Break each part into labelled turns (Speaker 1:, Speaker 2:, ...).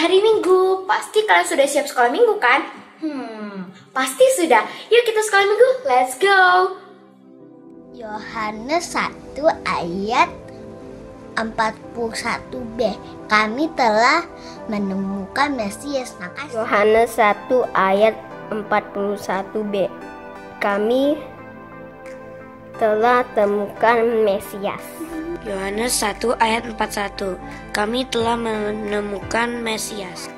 Speaker 1: hari Minggu. Pasti kalian sudah siap sekolah Minggu kan? Pasti sudah. Yuk kita sekolah Minggu, let's go.
Speaker 2: Yohanes 1 ayat 41b. Kami telah menemukan Mesias.
Speaker 3: Yohanes 1 ayat 41b. Kami telah temukan Mesias.
Speaker 4: Yohanes 1 ayat 41. Kami telah menemukan Mesias.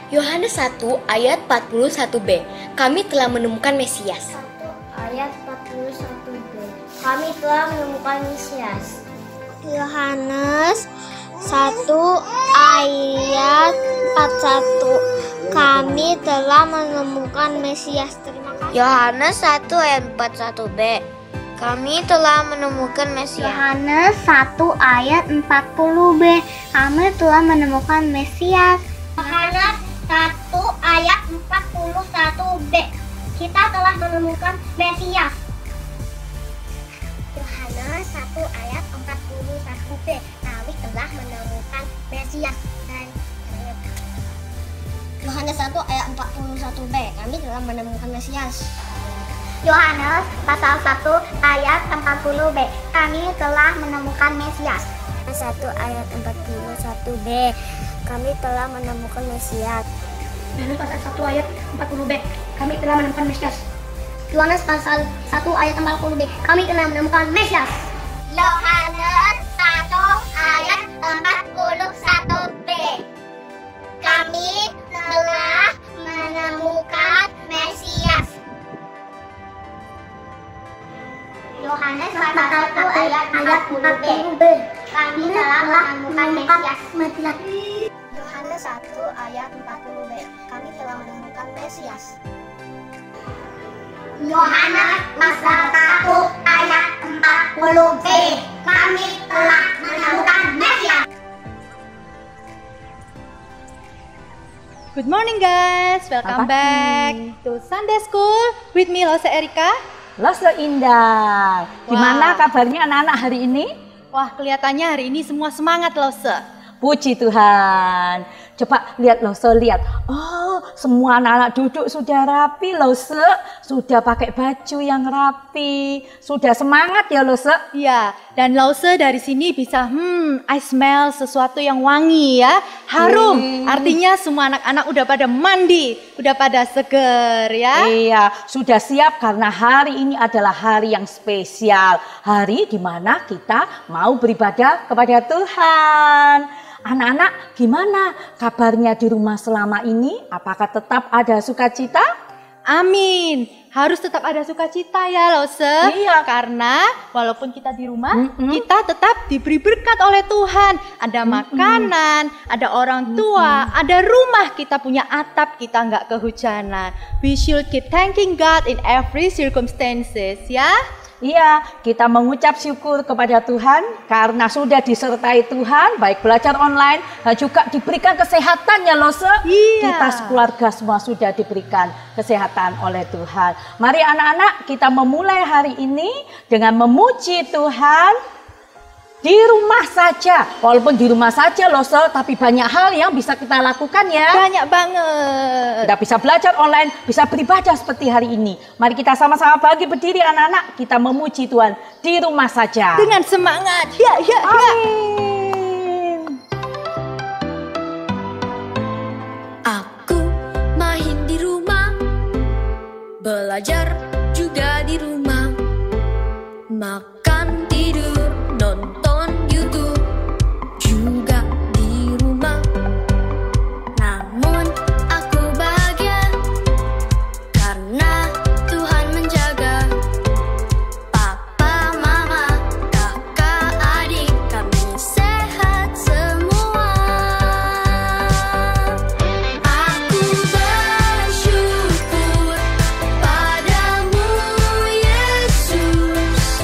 Speaker 1: Yohanes 1 ayat 41b. Kami telah menemukan Mesias.
Speaker 2: 1 ayat 41b. Kami telah menemukan Mesias. Yohanes 1 ayat 41. Kami telah menemukan Mesias. Terima kasih.
Speaker 3: Yohanes 1 ayat 41b. Kami telah menemukan Mesias.
Speaker 2: Yohanes 1 ayat 40b. Kami telah menemukan Mesias. Yohanes 1 ayat 41b. Kita telah menemukan Mesias. Yohanes 1 ayat 41b. Kami telah menemukan Mesias. Yohanes 1 ayat 41b. Kami telah menemukan Mesias. Yohanes pasal 1 ayat 40b. Kami telah menemukan Mesias. 1 ayat 41b. Kami telah menemukan Mesias.
Speaker 5: Yohanes pasal 1 ayat 40b. Kami telah menemukan Mesias.
Speaker 2: Yohanes pasal 1 ayat 40b. Kami telah menemukan Mesias. Yohanes 1 ayat 41b. Kami telah menemukan Mesias. Yohanes pasal 1 ayat 40b. Kami telah menemukan Mesias. Yohanes 1 ayat 40b. Kami telah menemukan Mesias. Yohanes pasal 1 ayat 40b. Kami telah menemukan Mesias.
Speaker 6: Good morning guys, welcome back to Sunday School with me Lose Erika.
Speaker 7: Lose Indah. Gimana kabarnya anak-anak hari ini?
Speaker 6: Wah, kelihatannya hari ini semua semangat Lose.
Speaker 7: Puji Tuhan. Coba lihat Lose, lihat. Oh, semua anak-anak duduk sudah rapi Lose. Sudah pakai baju yang rapi. Sudah semangat ya Lose?
Speaker 6: Iya, dan Lose dari sini bisa I smell sesuatu yang wangi ya. Harum. Artinya semua anak-anak udah pada mandi, udah pada seger ya.
Speaker 7: Iya, sudah siap karena hari ini adalah hari yang spesial. Hari di mana kita mau beribadah kepada Tuhan. Anak-anak, gimana kabarnya di rumah selama ini? Apakah tetap ada sukacita?
Speaker 6: Amin. Harus tetap ada sukacita ya Lose.
Speaker 7: Iya.
Speaker 6: Karena walaupun kita di rumah, kita tetap diberi berkat oleh Tuhan. Ada makanan, ada orang tua, ada rumah, kita punya atap, kita nggak kehujanan. We should keep thanking God in every circumstances ya.
Speaker 7: Iya, kita mengucap syukur kepada Tuhan karena sudah disertai Tuhan, baik belajar online dan juga diberikan kesehatan ya Lose.
Speaker 6: Iya.
Speaker 7: Kita sekeluarga semua sudah diberikan kesehatan oleh Tuhan. Mari anak-anak kita memulai hari ini dengan memuji Tuhan. Di rumah saja, walaupun di rumah saja Lose, tapi banyak hal yang bisa kita lakukan ya.
Speaker 6: Banyak banget.
Speaker 7: Kita bisa belajar online, bisa beribadah seperti hari ini. Mari kita sama-sama bagi berdiri anak-anak, kita memuji Tuhan di rumah saja.
Speaker 6: Dengan semangat, ya.
Speaker 7: Amin.
Speaker 4: Aku main di rumah, belajar juga di rumah, makan, tidur, nonton YouTube juga di rumah. Namun aku bahagia karena Tuhan menjaga papa, mama, kakak, adik, kami sehat semua. Aku bersyukur padamu Yesus.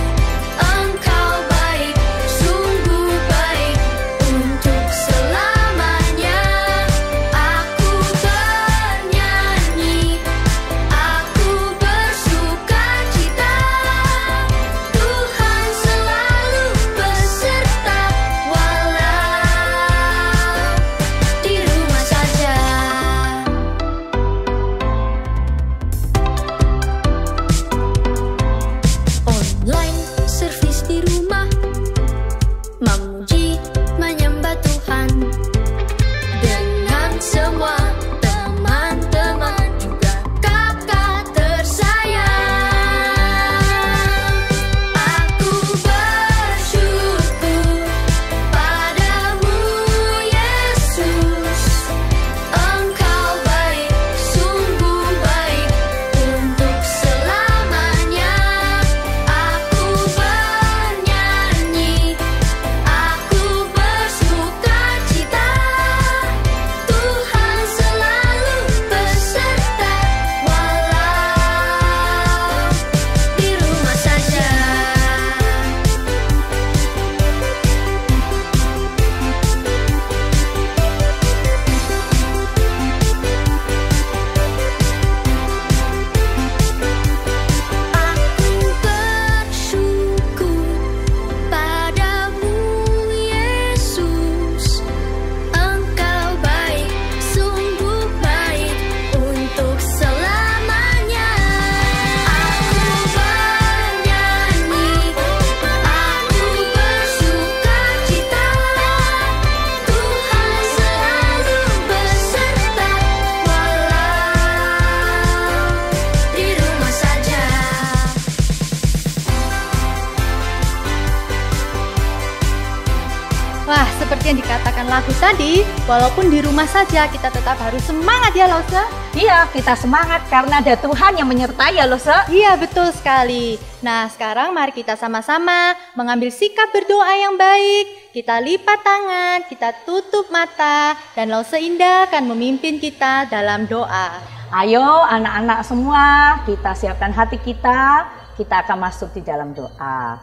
Speaker 6: seperti yang dikatakan lagu tadi, walaupun di rumah saja kita tetap harus semangat ya Lose.
Speaker 7: Iya, kita semangat karena ada Tuhan yang menyertai ya Lose.
Speaker 6: Iya, betul sekali. Nah, sekarang mari kita sama-sama mengambil sikap berdoa yang baik. Kita lipat tangan, kita tutup mata, dan Lose Indah akan memimpin kita dalam doa.
Speaker 7: Ayo anak-anak semua, kita siapkan hati kita akan masuk di dalam doa.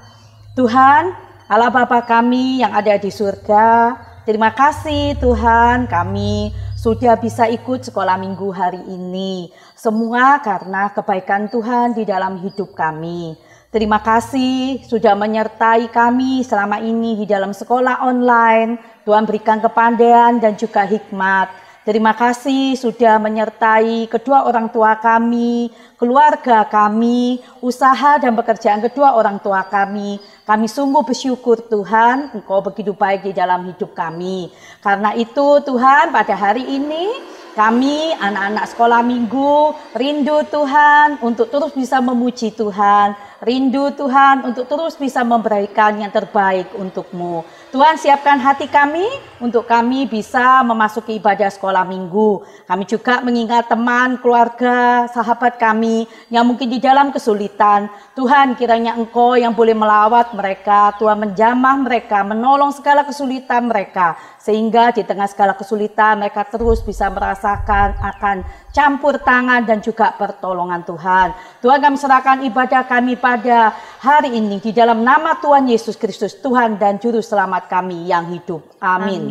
Speaker 7: Tuhan, Allah Bapa kami yang ada di surga, terima kasih Tuhan, kami sudah bisa ikut sekolah minggu hari ini. Semua karena kebaikan Tuhan di dalam hidup kami. Terima kasih sudah menyertai kami selama ini di dalam sekolah online. Tuhan berikan kepandaian dan juga hikmat. Terima kasih sudah menyertai kedua orang tua kami, keluarga kami, usaha dan pekerjaan kedua orang tua kami. Kami sungguh bersyukur Tuhan, Engkau begitu baik di dalam hidup kami. Karena itu Tuhan, pada hari ini kami anak-anak sekolah minggu rindu Tuhan untuk terus bisa memuji Tuhan. Rindu Tuhan untuk terus bisa memberikan yang terbaik untuk-Mu. Tuhan siapkan hati kami untuk kami bisa memasuki ibadah sekolah minggu. Kami juga mengingat teman, keluarga, sahabat kami yang mungkin di dalam kesulitan. Tuhan kiranya Engkau yang boleh melawat mereka, Tuhan menjamah mereka, menolong segala kesulitan mereka. Sehingga di tengah segala kesulitan mereka terus bisa merasakan akan campur tangan dan juga pertolongan Tuhan. Tuhan kami serahkan ibadah kami pada hari ini di dalam nama Tuhan Yesus Kristus, Tuhan dan Juru Selamat kami yang hidup. Amin.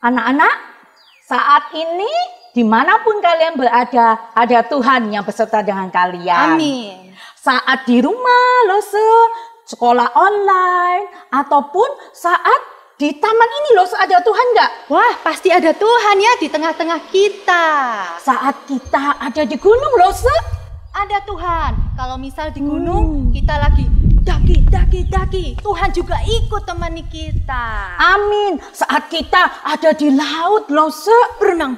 Speaker 7: Anak-anak, saat ini dimanapun kalian berada, ada Tuhan yang beserta dengan kalian.
Speaker 6: Amin.
Speaker 7: Saat di rumah, Lose, sekolah online, ataupun saat di taman ini loh, ada Tuhan nggak?
Speaker 6: Wah, pasti ada Tuhan ya di tengah-tengah kita.
Speaker 7: Saat kita ada di gunung loh,
Speaker 6: ada Tuhan. Kalau misal di gunung kita lagi daki, Tuhan juga ikut temani kita.
Speaker 7: Amin. Saat kita ada di laut loh, berenang.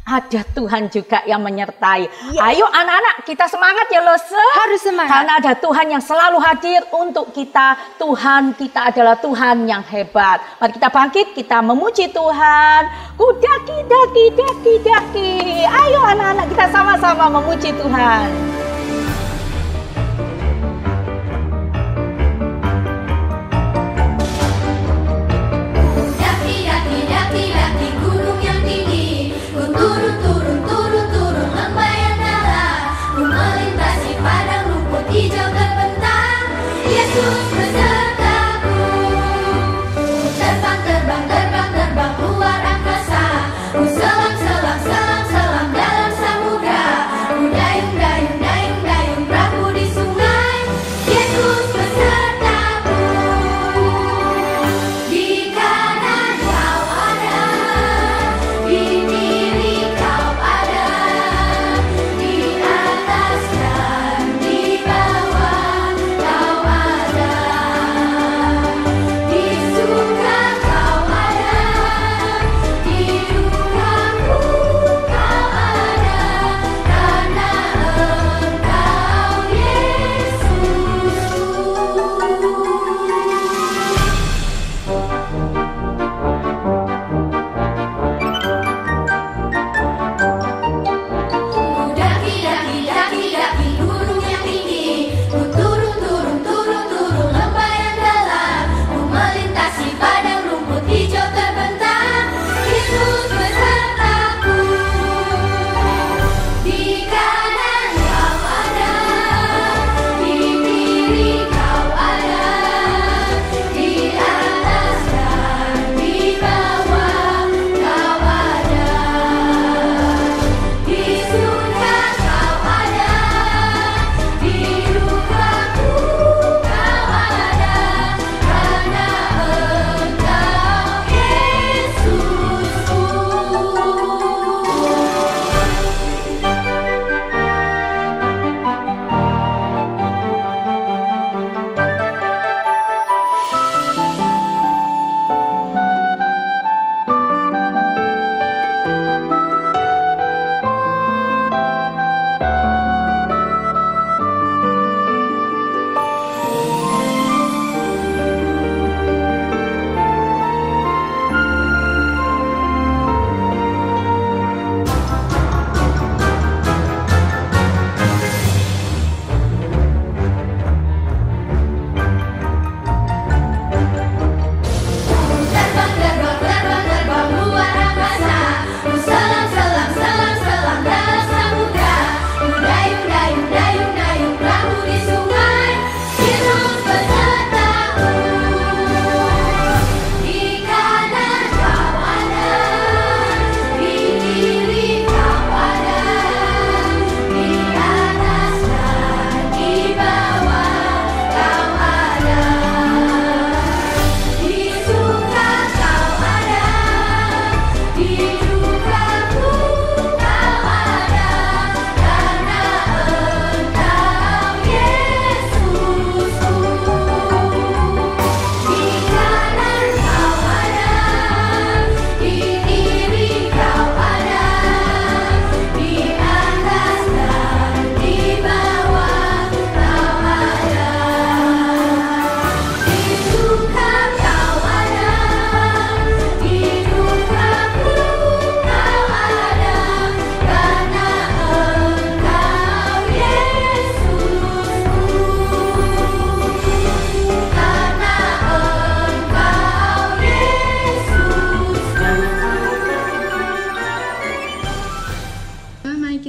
Speaker 7: Ada Tuhan juga yang menyertai. Ayo anak-anak, kita semangat ya loh,
Speaker 6: Harus semangat.
Speaker 7: Karena ada Tuhan yang selalu hadir untuk kita. Tuhan kita adalah Tuhan yang hebat. Mari kita bangkit, kita memuji Tuhan. Ku daki. Ayo anak-anak, kita sama-sama memuji Tuhan.
Speaker 4: Daki gunung yang tinggi. Ku turun lembah yang dalam. Ku melintasi padang rumput hijau terbentang. Yesus besertaku. Ku terbang luar angkasa. Ku selam dalam samudra. Ku dayung perahu di sungai. Yesus besertaku. Di kanan kau ada, di kiri kau ada, di atas dan di bawah kau ada, di suka kau ada, di duka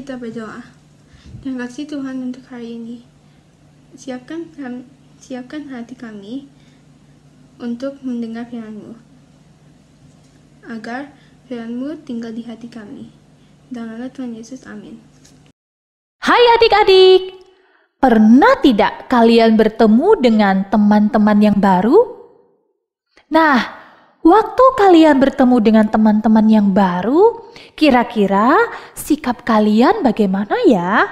Speaker 8: kita berdoa. Terima kasih Tuhan untuk hari ini. Siapkan hati kami untuk mendengar firman-Mu, agar firman-Mu tinggal di hati kami. Dalam nama Tuhan Yesus, amin.
Speaker 9: Hai adik-adik, pernah tidak kalian bertemu dengan teman-teman yang baru? Nah, waktu kalian bertemu dengan teman-teman yang baru, kira-kira sikap kalian bagaimana ya?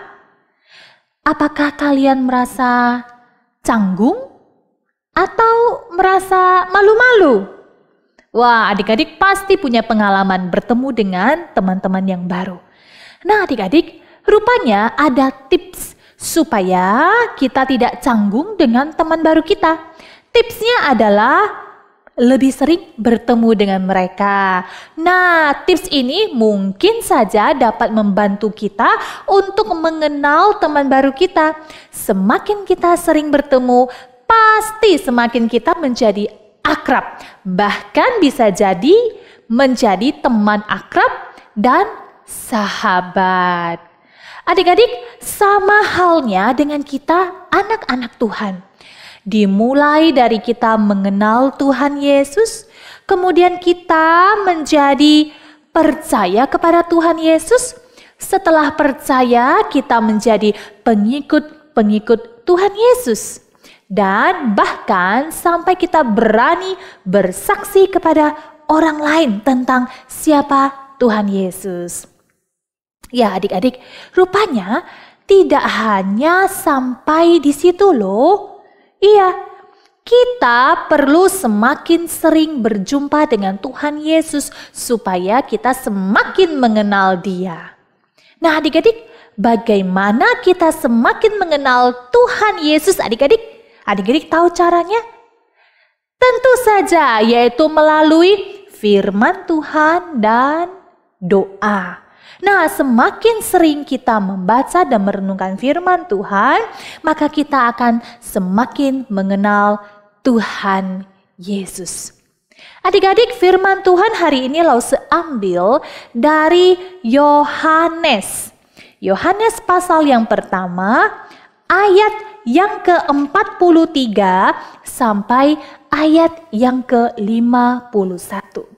Speaker 9: Apakah kalian merasa canggung atau merasa malu-malu? Wah, adik-adik pasti punya pengalaman bertemu dengan teman-teman yang baru. Nah, adik-adik, rupanya ada tips supaya kita tidak canggung dengan teman baru kita. Tipsnya adalah lebih sering bertemu dengan mereka. Nah, tips ini mungkin saja dapat membantu kita untuk mengenal teman baru kita. Semakin kita sering bertemu, pasti semakin kita menjadi akrab. Bahkan bisa jadi menjadi teman akrab dan sahabat. Adik-adik, sama halnya dengan kita anak-anak Tuhan. Dimulai dari kita mengenal Tuhan Yesus, kemudian kita menjadi percaya kepada Tuhan Yesus. Setelah percaya, kita menjadi pengikut Tuhan Yesus. Dan bahkan sampai kita berani bersaksi kepada orang lain tentang siapa Tuhan Yesus. Ya adik-adik, rupanya tidak hanya sampai di situ loh. Iya, kita perlu semakin sering berjumpa dengan Tuhan Yesus supaya kita semakin mengenal Dia. Nah adik-adik, bagaimana kita semakin mengenal Tuhan Yesus adik-adik? Adik-adik tahu caranya? Tentu saja, yaitu melalui firman Tuhan dan doa. Nah, semakin sering kita membaca dan merenungkan firman Tuhan, maka kita akan semakin mengenal Tuhan Yesus. Adik-adik, firman Tuhan hari ini Lause ambil dari Yohanes. Yohanes pasal yang pertama, ayat yang ke-43 sampai ayat yang ke-51.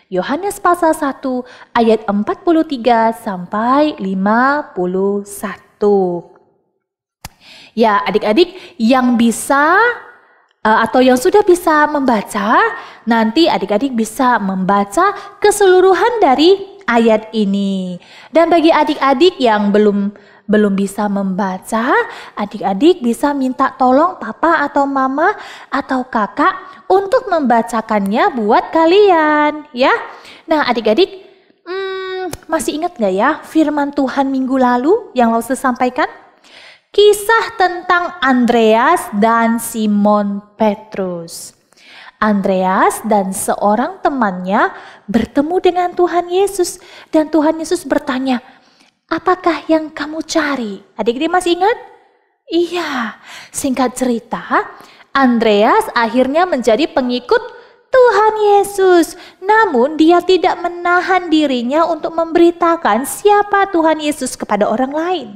Speaker 9: Yohanes pasal 1 ayat 43 sampai 51. Ya adik-adik yang bisa atau yang sudah bisa membaca, nanti adik-adik bisa membaca keseluruhan dari ayat ini. Dan bagi adik-adik yang belum bisa membaca, adik-adik bisa minta tolong papa atau mama atau kakak untuk membacakannya buat kalian ya. Nah adik-adik masih ingat gak ya firman Tuhan minggu lalu yang Lause sampaikan? Kisah tentang Andreas dan Simon Petrus. Andreas dan seorang temannya bertemu dengan Tuhan Yesus dan Tuhan Yesus bertanya, apakah yang kamu cari? Adik-adik masih ingat? Iya, singkat cerita, Andreas akhirnya menjadi pengikut Tuhan Yesus. Namun dia tidak menahan dirinya untuk memberitakan siapa Tuhan Yesus kepada orang lain.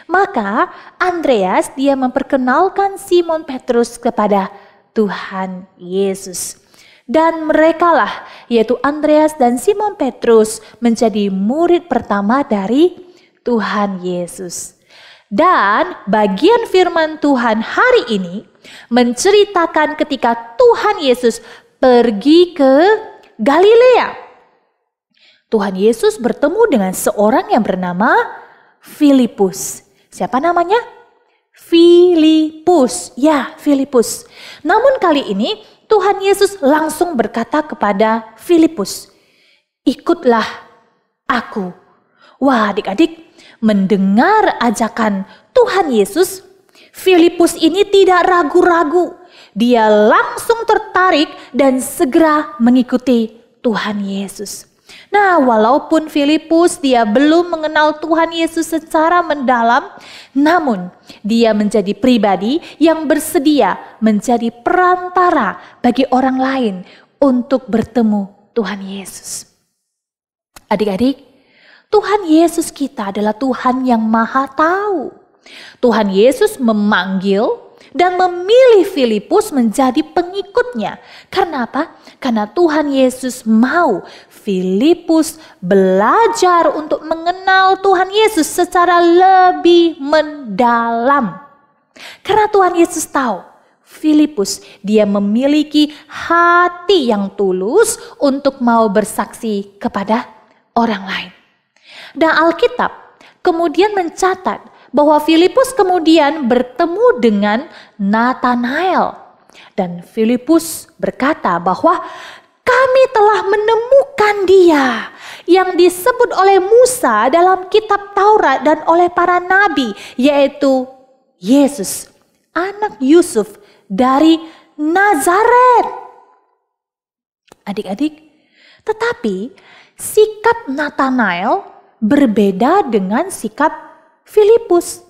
Speaker 9: Maka Andreas dia memperkenalkan Simon Petrus kepada Tuhan Yesus. Dan merekalah, yaitu Andreas dan Simon Petrus, menjadi murid pertama dari Tuhan Yesus. Dan bagian firman Tuhan hari ini menceritakan ketika Tuhan Yesus pergi ke Galilea. Tuhan Yesus bertemu dengan seorang yang bernama Filipus. Siapa namanya? Filipus. Ya, Filipus. Namun kali ini Tuhan Yesus langsung berkata kepada Filipus, ikutlah aku. Wah adik-adik, mendengar ajakan Tuhan Yesus, Filipus ini tidak ragu-ragu. Dia langsung tertarik dan segera mengikuti Tuhan Yesus. Nah, walaupun Filipus dia belum mengenal Tuhan Yesus secara mendalam, namun dia menjadi pribadi yang bersedia menjadi perantara bagi orang lain untuk bertemu Tuhan Yesus. Adik-adik, Tuhan Yesus kita adalah Tuhan yang Maha Tahu. Tuhan Yesus memanggil dan memilih Filipus menjadi pengikutnya. Karena apa? Karena Tuhan Yesus mau Filipus belajar untuk mengenal Tuhan Yesus secara lebih mendalam. Karena Tuhan Yesus tahu Filipus dia memiliki hati yang tulus untuk mau bersaksi kepada orang lain. Dan Alkitab kemudian mencatat bahwa Filipus kemudian bertemu dengan Nathanael. Dan Filipus berkata bahwa kami telah menemukan dia yang disebut oleh Musa dalam kitab Taurat dan oleh para nabi, yaitu Yesus, anak Yusuf dari Nazaret. Adik-adik, tetapi sikap Nathanael berbeda dengan sikap Filipus.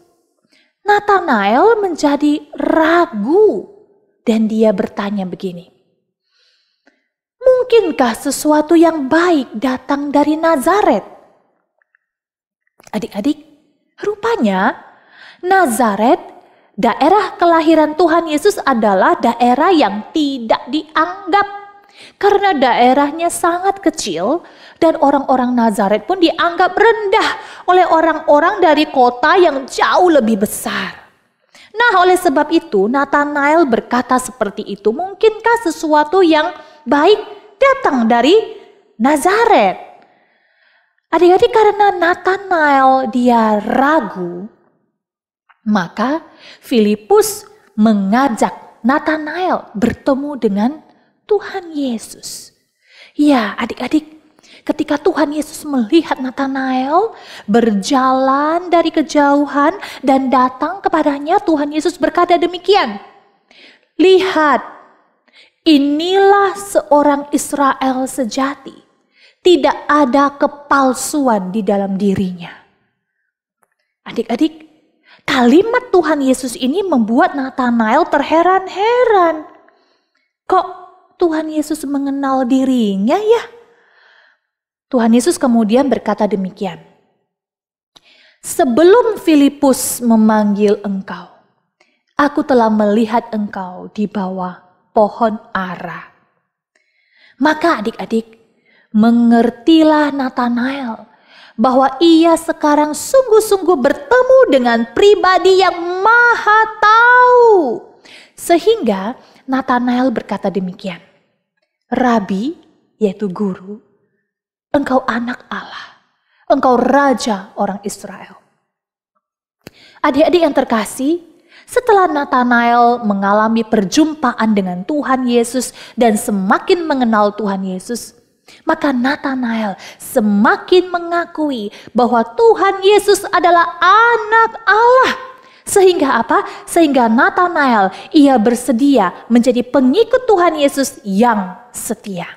Speaker 9: Nathanael menjadi ragu dan dia bertanya begini, mungkinkah sesuatu yang baik datang dari Nazaret? Adik-adik, rupanya Nazaret, daerah kelahiran Tuhan Yesus adalah daerah yang tidak dianggap. Karena daerahnya sangat kecil dan orang-orang Nazaret pun dianggap rendah oleh orang-orang dari kota yang jauh lebih besar. Nah, oleh sebab itu Nathanael berkata seperti itu, mungkinkah sesuatu yang baik datang dari Nazaret? Adik-adik, karena Nathanael dia ragu, maka Filipus mengajak Nathanael bertemu dengan Tuhan Yesus. Ya, adik-adik, ketika Tuhan Yesus melihat Nathanael berjalan dari kejauhan dan datang kepadanya, Tuhan Yesus berkata demikian, lihat, inilah seorang Israel sejati, tidak ada kepalsuan di dalam dirinya. Adik-adik, kalimat Tuhan Yesus ini membuat Nathanael terheran-heran. Kok Tuhan Yesus mengenal dirinya ya? Tuhan Yesus kemudian berkata demikian, sebelum Filipus memanggil engkau, aku telah melihat engkau di bawah pohon ara. Maka adik-adik, mengertilah Nathanael bahwa ia sekarang sungguh-sungguh bertemu dengan pribadi yang Maha Tahu. Sehingga Nathanael berkata demikian, Rabi, yaitu guru, engkau anak Allah, engkau raja orang Israel. Adik-adik yang terkasih, setelah Nathanael mengalami perjumpaan dengan Tuhan Yesus dan semakin mengenal Tuhan Yesus, maka Nathanael semakin mengakui bahwa Tuhan Yesus adalah anak Allah. Sehingga apa? Sehingga Nathanael ia bersedia menjadi pengikut Tuhan Yesus yang setia.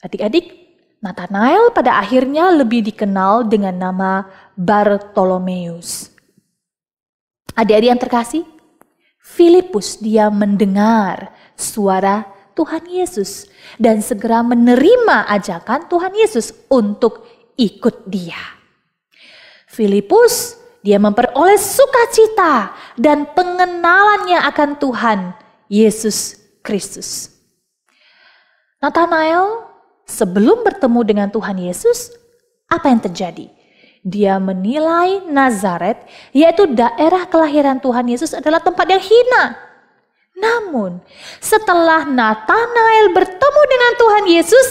Speaker 9: Adik-adik, Nathanael pada akhirnya lebih dikenal dengan nama Bartolomeus. Adik-adik yang terkasih, Filipus dia mendengar suara Tuhan Yesus dan segera menerima ajakan Tuhan Yesus untuk ikut dia. Filipus dia memperoleh sukacita dan pengenalannya akan Tuhan Yesus Kristus. Nathanael sebelum bertemu dengan Tuhan Yesus, apa yang terjadi? Dia menilai Nazaret, yaitu daerah kelahiran Tuhan Yesus, adalah tempat yang hina. Namun, setelah Nathanael bertemu dengan Tuhan Yesus,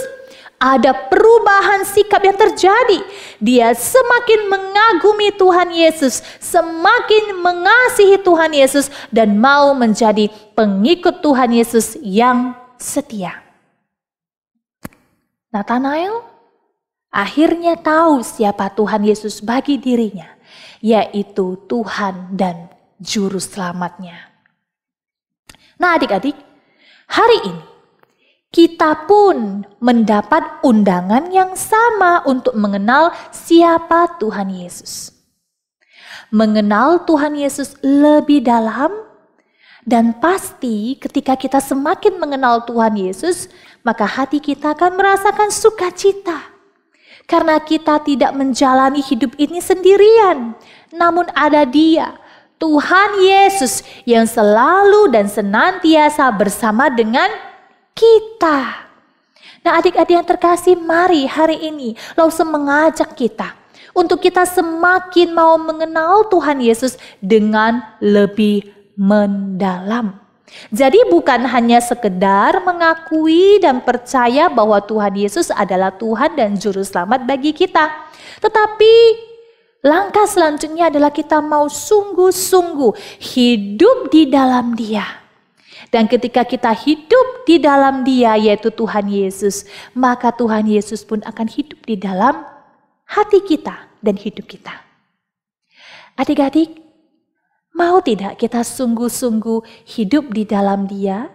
Speaker 9: ada perubahan sikap yang terjadi. Dia semakin mengagumi Tuhan Yesus, semakin mengasihi Tuhan Yesus, dan mau menjadi pengikut Tuhan Yesus yang setia. Nathanael akhirnya tahu siapa Tuhan Yesus bagi dirinya, yaitu Tuhan dan Juru Selamatnya. Nah adik-adik, hari ini kita pun mendapat undangan yang sama untuk mengenal siapa Tuhan Yesus. Mengenal Tuhan Yesus lebih dalam, dan pasti ketika kita semakin mengenal Tuhan Yesus, maka hati kita akan merasakan sukacita. Karena kita tidak menjalani hidup ini sendirian, namun ada Dia, Tuhan Yesus, yang selalu dan senantiasa bersama dengan kita. Nah, adik-adik yang terkasih, mari hari ini Lause mengajak kita untuk kita semakin mau mengenal Tuhan Yesus dengan lebih mendalam. Jadi bukan hanya sekedar mengakui dan percaya bahwa Tuhan Yesus adalah Tuhan dan Juru Selamat bagi kita. Tetapi langkah selanjutnya adalah kita mau sungguh-sungguh hidup di dalam Dia. Dan ketika kita hidup di dalam Dia, yaitu Tuhan Yesus, maka Tuhan Yesus pun akan hidup di dalam hati kita dan hidup kita. Adik-adik, mau tidak kita sungguh-sungguh hidup di dalam Dia?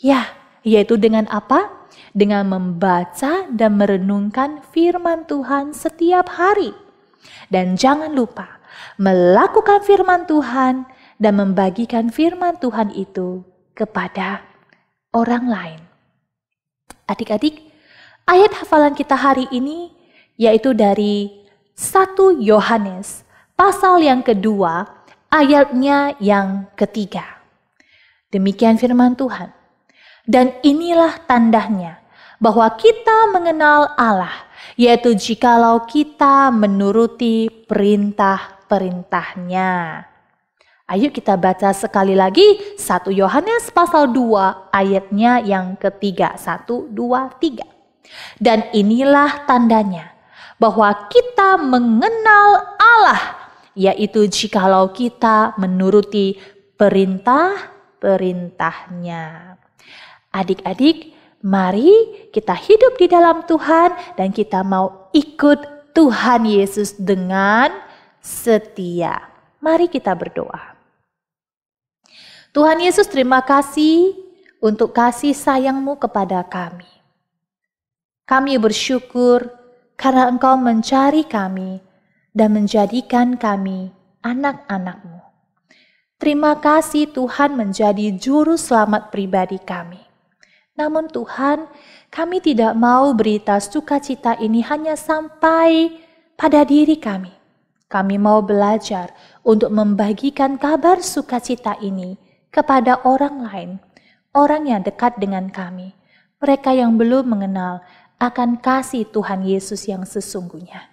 Speaker 9: Ya, yaitu dengan apa? Dengan membaca dan merenungkan firman Tuhan setiap hari. Dan jangan lupa melakukan firman Tuhan dan membagikan firman Tuhan itu kepada orang lain. Adik-adik, ayat hafalan kita hari ini yaitu dari 1 Yohanes pasal yang kedua, ayatnya yang ketiga. Demikian firman Tuhan. Dan inilah tandanya bahwa kita mengenal Allah, yaitu jikalau kita menuruti perintah-perintahnya. Ayo kita baca sekali lagi 1 Yohanes pasal 2 ayatnya yang ketiga. 1, 2, 3. Dan inilah tandanya bahwa kita mengenal Allah, yaitu jikalau kita menuruti perintah-perintahnya. Adik-adik, mari kita hidup di dalam Tuhan dan kita mau ikut Tuhan Yesus dengan setia. Mari kita berdoa. Tuhan Yesus, terima kasih untuk kasih sayang-Mu kepada kami. Kami bersyukur karena Engkau mencari kami dan menjadikan kami anak-anak-Mu. Terima kasih Tuhan menjadi juru selamat pribadi kami. Namun Tuhan, kami tidak mau berita sukacita ini hanya sampai pada diri kami. Kami mau belajar untuk membagikan kabar sukacita ini kepada orang lain, orang yang dekat dengan kami, mereka yang belum mengenal akan kasih Tuhan Yesus yang sesungguhnya.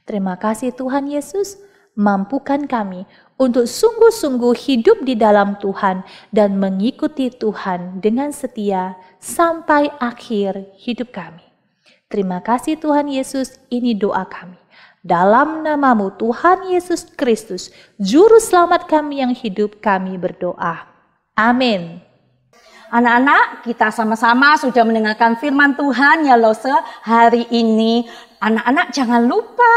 Speaker 9: Terima kasih Tuhan Yesus, mampukan kami untuk sungguh-sungguh hidup di dalam Tuhan dan mengikuti Tuhan dengan setia sampai akhir hidup kami. Terima kasih Tuhan Yesus, ini doa kami. Dalam nama-Mu Tuhan Yesus Kristus, Juru Selamat kami yang hidup, kami berdoa. Amin.
Speaker 7: Anak-anak, kita sama-sama sudah mendengarkan firman Tuhan ya Lose hari ini. Anak-anak jangan lupa,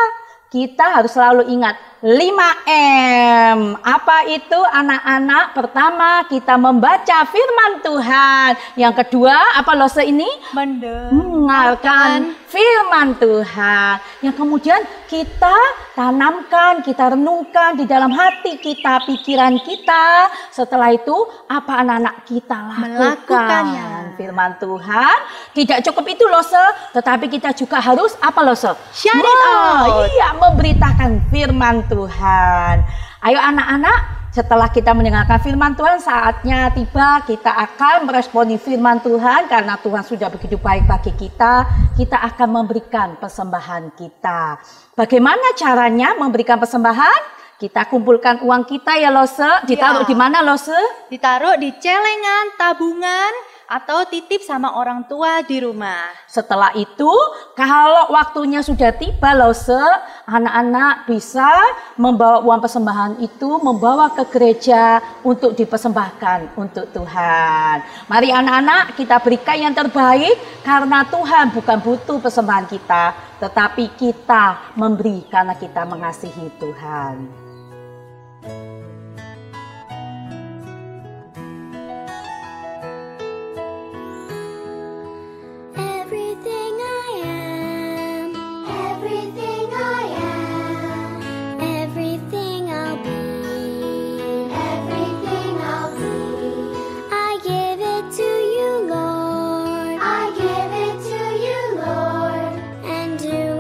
Speaker 7: kita harus selalu ingat 5M. Apa itu anak-anak? Pertama, kita membaca firman Tuhan. Yang kedua, apa Lose ini? Mendengarkan firman Tuhan. Yang kemudian kita tanamkan, kita renungkan di dalam hati kita, pikiran kita. Setelah itu, apa anak-anak kita lakukan? Firman Tuhan. Tidak cukup itu Lose, tetapi kita juga harus apa Lose?
Speaker 6: Share it out.
Speaker 7: Iya, memberitakan firman Tuhan. Ayo anak-anak, setelah kita mendengarkan firman Tuhan, saatnya tiba kita akan meresponi firman Tuhan. Karena Tuhan sudah begitu baik bagi kita, kita akan memberikan persembahan kita. Bagaimana caranya memberikan persembahan? Kita kumpulkan uang kita ya Lose. Ditaruh di mana Lose?
Speaker 6: Ditaruh di celengan, tabungan, atau titip sama orang tua di rumah.
Speaker 7: Setelah itu, kalau waktunya sudah tiba Lose, anak-anak bisa membawa uang persembahan itu, membawa ke gereja untuk dipersembahkan untuk Tuhan. Mari anak-anak, kita berikan yang terbaik, karena Tuhan bukan butuh persembahan kita, tetapi kita memberi karena kita mengasihi Tuhan.
Speaker 2: And do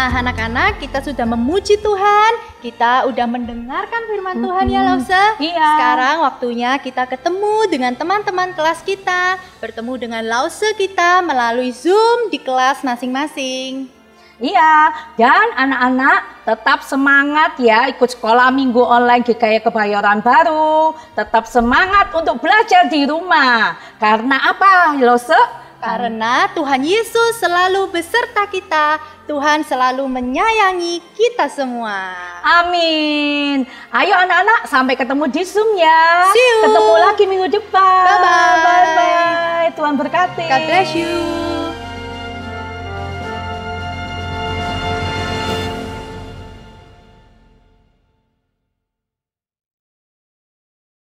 Speaker 6: Nah, anak-anak, kita sudah memuji Tuhan, kita udah mendengarkan firman Tuhan ya, Lause.
Speaker 7: Iya.
Speaker 6: Sekarang waktunya kita ketemu dengan teman-teman kelas kita, bertemu dengan Lause kita melalui Zoom di kelas masing-masing.
Speaker 7: Iya, dan anak-anak tetap semangat ya ikut sekolah minggu online GKI Kebayoran Baru. Tetap semangat untuk belajar di rumah. Karena apa, Lose?
Speaker 6: Karena Tuhan Yesus selalu beserta kita. Tuhan selalu menyayangi kita semua.
Speaker 7: Amin. Ayo anak-anak, sampai ketemu di Zoom ya.
Speaker 6: See you.
Speaker 7: Ketemu lagi minggu depan.
Speaker 6: Bye-bye.
Speaker 7: Bye-bye. Tuhan berkati.
Speaker 6: God bless you.